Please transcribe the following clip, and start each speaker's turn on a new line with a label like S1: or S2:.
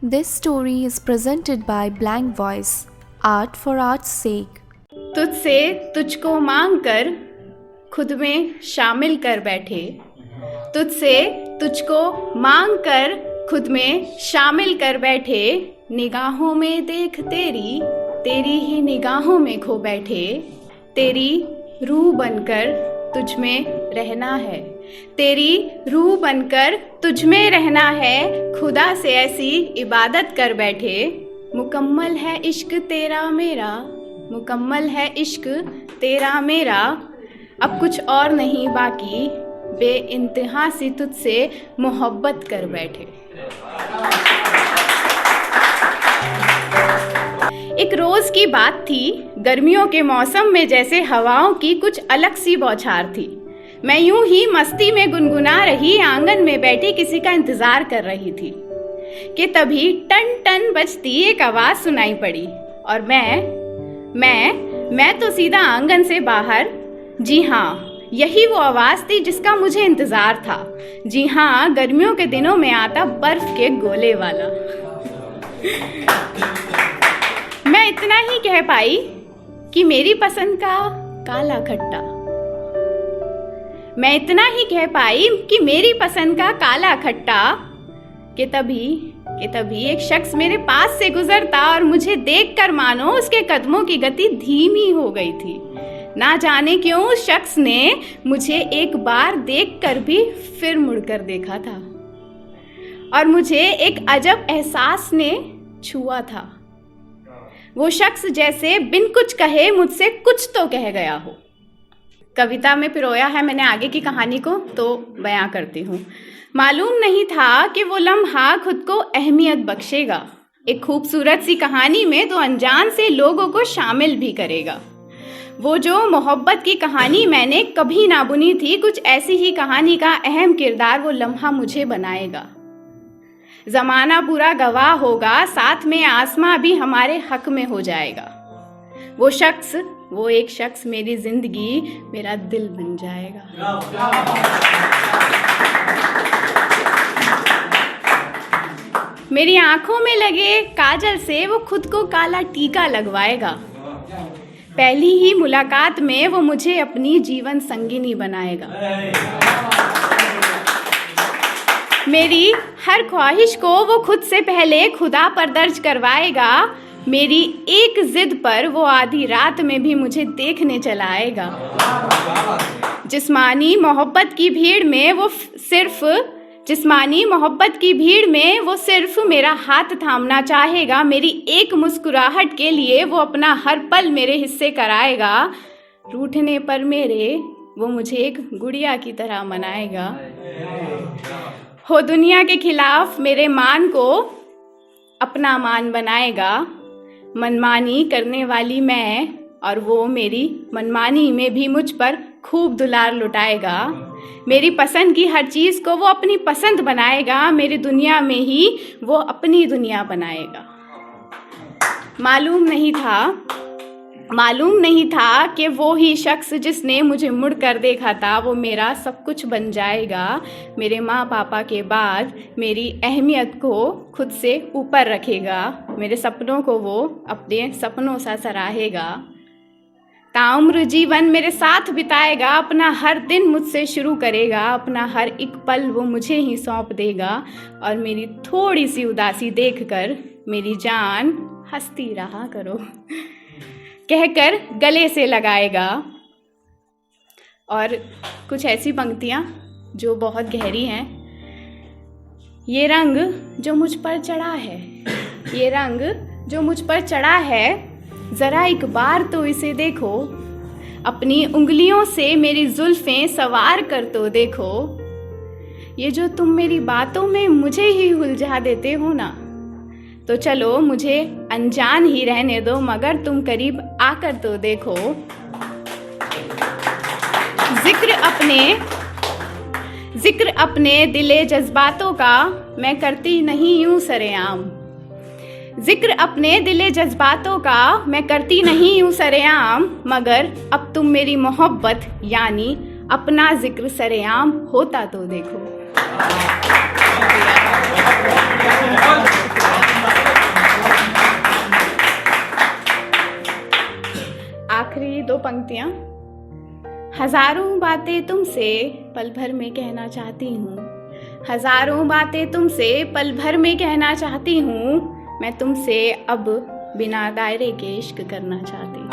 S1: This story is presented by Blank Voice, Art for Art's sake.
S2: तुझसे तुझको मांग कर खुद में शामिल कर बैठे, तुझसे तुझको मांग कर खुद में शामिल कर बैठे, निगाहों में देख तेरी, तेरी ही निगाहों में खो बैठे, तेरी रूह बनकर तुझ में रहना है, तेरी रूह बनकर तुझ में रहना है, खुदा से ऐसी इबादत कर बैठे, मुकम्मल है इश्क तेरा मेरा, मुकम्मल है इश्क तेरा मेरा, अब कुछ और नहीं बाकी, बेइंतहा सी तुझसे मोहब्बत कर बैठे। एक रोज की बात थी, गर्मियों के मौसम में जैसे हवाओं की कुछ अलग सी बौछार थी। मैं यूं ही मस्ती में गुनगुना रही आंगन में बैठी किसी का इंतजार कर रही थी कि तभी टन टन बजती एक आवाज सुनाई पड़ी और मैं तो सीधा आंगन से बाहर, जी हाँ, यही वो आवाज थी जिसका मुझे इंतजार था। जी हाँ, गर्मियों के दिनों में आता बर्फ के गोले वाला। मैं इतना ही कह पाई कि मेरी पसंद का काला खट्टा, मैं इतना ही कह पाई कि मेरी पसंद का काला खट्टा, कि तभी एक शख्स मेरे पास से गुजरता और मुझे देखकर मानो उसके कदमों की गति धीमी हो गई थी। ना जाने क्यों उस शख्स ने मुझे एक बार देखकर भी फिर मुड़कर देखा था और मुझे एक अजब एहसास ने छुआ था। वो शख्स जैसे बिन कुछ कहे मुझसे कुछ तो कह गया हो। कविता में पिरोया है मैंने आगे की कहानी को, तो बयां करती हूँ। मालूम नहीं था कि वो लम्हा खुद को अहमियत बख्शेगा, एक खूबसूरत सी कहानी में तो अनजान से लोगों को शामिल भी करेगा। वो जो मोहब्बत की कहानी मैंने कभी ना बुनी थी, कुछ ऐसी ही कहानी का अहम किरदार वो लम्हा मुझे बनाएगा। जमाना पूरा गवाह होगा, साथ में आसमां भी हमारे हक में हो जाएगा। वो एक शख्स मेरी जिंदगी, मेरा दिल बन जाएगा। मेरी आंखों में लगे काजल से वो खुद को काला टीका लगवाएगा। पहली ही मुलाकात में वो मुझे अपनी जीवन संगिनी बनाएगा। मेरी हर ख्वाहिश को वो खुद से पहले खुदा पर दर्ज करवाएगा। मेरी एक जिद पर वो आधी रात में भी मुझे देखने चला आएगा। जिस्मानी मोहब्बत की भीड़ में वो सिर्फ मेरा हाथ थामना चाहेगा। मेरी एक मुस्कुराहट के लिए वो अपना हर पल मेरे हिस्से कराएगा। रूठने पर मेरे वो मुझे एक गुड़िया की तरह मनाएगा। हो दुनिया के खिलाफ मेरे मान को अपना मान बनाएगा। मनमानी करने वाली मैं और वो मेरी मनमानी में भी मुझ पर खूब दुलार लुटाएगा। मेरी पसंद की हर चीज़ को वो अपनी पसंद बनाएगा। मेरी दुनिया में ही वो अपनी दुनिया बनाएगा। मालूम नहीं था कि वो ही शख्स जिसने मुझे मुड़ कर देखा था वो मेरा सब कुछ बन जाएगा। मेरे माँ पापा के बाद मेरी अहमियत को खुद से ऊपर रखेगा। मेरे सपनों को वो अपने सपनों सा सराहेगा। ताउम्र जीवन मेरे साथ बिताएगा। अपना हर दिन मुझसे शुरू करेगा। अपना हर एक पल वो मुझे ही सौंप देगा। और मेरी थोड़ी सी उदासी देखकर मेरी जान हंसती रहा करो कहकर गले से लगाएगा। और कुछ ऐसी पंक्तियाँ जो बहुत गहरी हैं। ये रंग जो मुझ पर चढ़ा है, ये रंग जो मुझ पर चढ़ा है, ज़रा एक बार तो इसे देखो। अपनी उंगलियों से मेरी जुल्फ़ें सवार कर तो देखो। ये जो तुम मेरी बातों में मुझे ही उलझा देते हो ना, तो चलो मुझे अनजान ही रहने दो, मगर तुम करीब आकर तो देखो। जिक्र अपने दिले जज्बातों का मैं करती नहीं यूं सरेआम। जिक्र अपने दिले जज्बातों का मैं करती नहीं यूं सरेआम, मगर अब तुम मेरी मोहब्बत यानी अपना जिक्र सरेआम होता तो देखो। 2 पंक्तियाँ। हजारों बातें तुमसे पल भर में कहना चाहती हूँ, हजारों बातें तुमसे पल भर में कहना चाहती हूँ, मैं तुमसे अब बिना दायरे के इश्क करना चाहती हूँ।